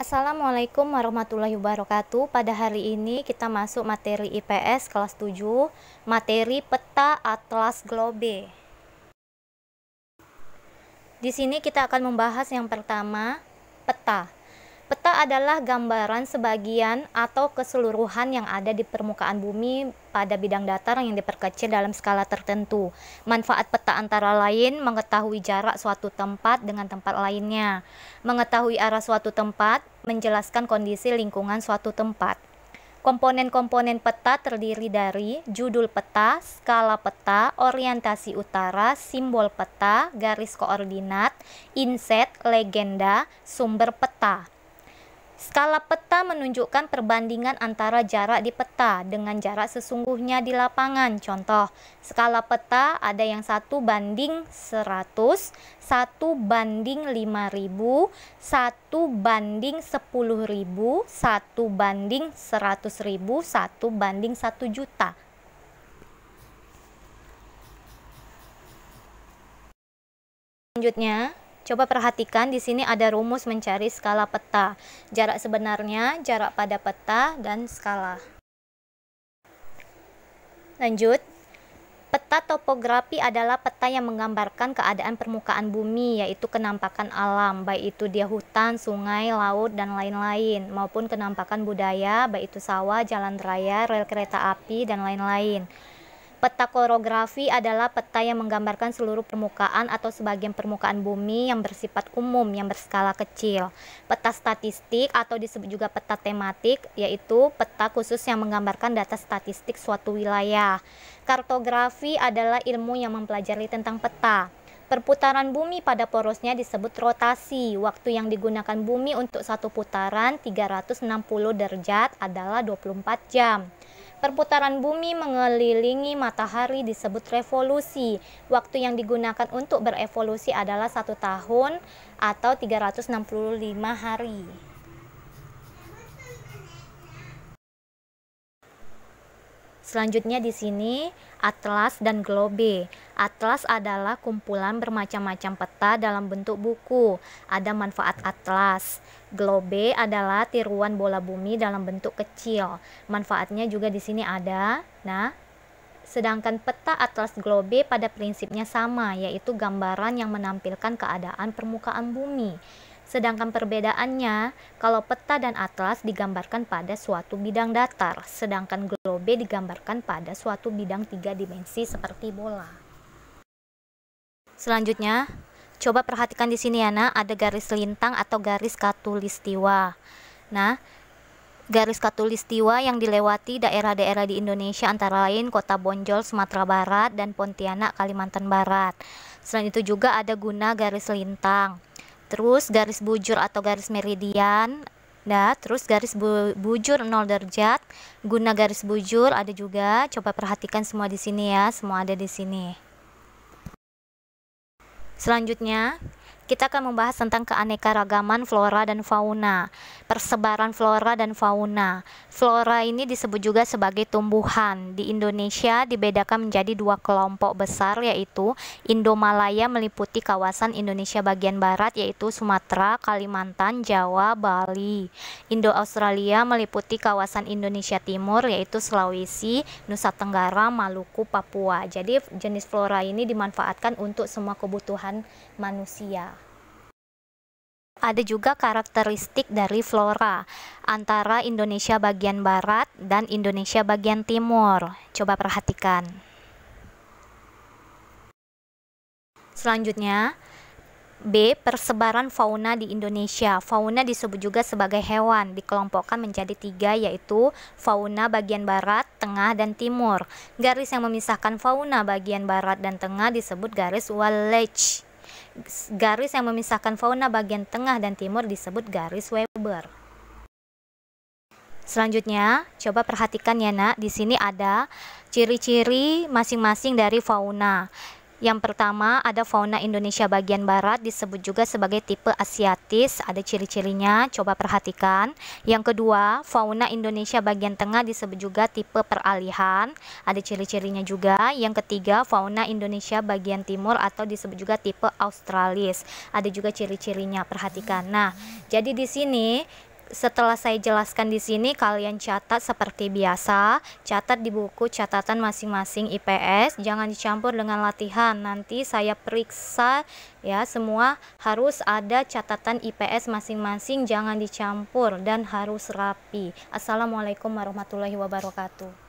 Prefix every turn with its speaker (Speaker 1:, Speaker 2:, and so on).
Speaker 1: Assalamualaikum warahmatullahi wabarakatuh. Pada hari ini kita masuk materi IPS kelas 7, materi peta atlas globe. Di sini kita akan membahas yang pertama, peta. Peta adalah gambaran sebagian atau keseluruhan yang ada di permukaan bumi pada bidang datar yang diperkecil dalam skala tertentu. Manfaat peta antara lain mengetahui jarak suatu tempat dengan tempat lainnya, mengetahui arah suatu tempat, menjelaskan kondisi lingkungan suatu tempat. Komponen-komponen peta terdiri dari judul peta, skala peta, orientasi utara, simbol peta, garis koordinat, inset, legenda, sumber peta. Skala peta menunjukkan perbandingan antara jarak di peta dengan jarak sesungguhnya di lapangan. Contoh, skala peta ada yang 1:100, 1:5000, 1:10.000, 1:100.000, 1:1 juta. Selanjutnya, coba perhatikan di sini ada rumus mencari skala peta. Jarak sebenarnya, jarak pada peta, dan skala. Lanjut, peta topografi adalah peta yang menggambarkan keadaan permukaan bumi, yaitu kenampakan alam, baik itu dia hutan, sungai, laut, dan lain-lain, maupun kenampakan budaya, baik itu sawah, jalan raya, rel kereta api, dan lain-lain. Peta korografi adalah peta yang menggambarkan seluruh permukaan atau sebagian permukaan bumi yang bersifat umum yang berskala kecil. Peta statistik atau disebut juga peta tematik, yaitu peta khusus yang menggambarkan data statistik suatu wilayah. Kartografi adalah ilmu yang mempelajari tentang peta. Perputaran bumi pada porosnya disebut rotasi. Waktu yang digunakan bumi untuk satu putaran 360 derajat adalah 24 jam. Perputaran bumi mengelilingi matahari disebut revolusi. Waktu yang digunakan untuk berevolusi adalah 1 tahun atau 365 hari. Selanjutnya di sini atlas dan globe. Atlas adalah kumpulan bermacam-macam peta dalam bentuk buku. Ada manfaat atlas. Globe adalah tiruan bola bumi dalam bentuk kecil. Manfaatnya juga di sini ada. Nah, sedangkan peta atlas globe pada prinsipnya sama, yaitu gambaran yang menampilkan keadaan permukaan bumi. Sedangkan perbedaannya, kalau peta dan atlas digambarkan pada suatu bidang datar, sedangkan globe digambarkan pada suatu bidang 3 dimensi seperti bola. Selanjutnya, coba perhatikan di sini ya, Nak, ada garis lintang atau garis khatulistiwa. Nah, garis khatulistiwa yang dilewati daerah-daerah di Indonesia antara lain Kota Bonjol, Sumatera Barat, dan Pontianak, Kalimantan Barat. Selain itu juga ada guna garis lintang. Terus garis bujur atau garis meridian, terus garis bujur 0 derajat, guna garis bujur ada juga. Coba perhatikan semua di sini ya, semua ada di sini. Selanjutnya, kita akan membahas tentang keanekaragaman flora dan fauna. Persebaran flora dan fauna. Flora ini disebut juga sebagai tumbuhan. Di Indonesia dibedakan menjadi 2 kelompok besar, yaitu Indomalaya meliputi kawasan Indonesia bagian barat, yaitu Sumatera, Kalimantan, Jawa, Bali. Indo-Australia meliputi kawasan Indonesia Timur, yaitu Sulawesi, Nusa Tenggara, Maluku, Papua. Jadi jenis flora ini dimanfaatkan untuk semua kebutuhan manusia. Ada juga karakteristik dari flora antara Indonesia bagian barat dan Indonesia bagian timur. Coba perhatikan. Selanjutnya, B. Persebaran fauna di Indonesia. Fauna disebut juga sebagai hewan, dikelompokkan menjadi 3, yaitu fauna bagian barat, tengah, dan timur. Garis yang memisahkan fauna bagian barat dan tengah disebut garis Wallace. Garis yang memisahkan fauna bagian tengah dan timur disebut garis Weber. Selanjutnya, coba perhatikan ya, Nak. Di sini ada ciri-ciri masing-masing dari fauna. Yang pertama ada fauna Indonesia bagian barat, disebut juga sebagai tipe asiatis, ada ciri-cirinya, coba perhatikan. Yang kedua, fauna Indonesia bagian tengah disebut juga tipe peralihan, ada ciri-cirinya juga. Yang ketiga, fauna Indonesia bagian timur atau disebut juga tipe australis, ada juga ciri-cirinya, perhatikan. Nah, jadi di sini setelah saya jelaskan di sini, kalian catat seperti biasa, catat di buku catatan masing-masing IPS, jangan dicampur dengan latihan. Nanti saya periksa ya, semua harus ada catatan IPS masing-masing, jangan dicampur dan harus rapi. Assalamualaikum warahmatullahi wabarakatuh.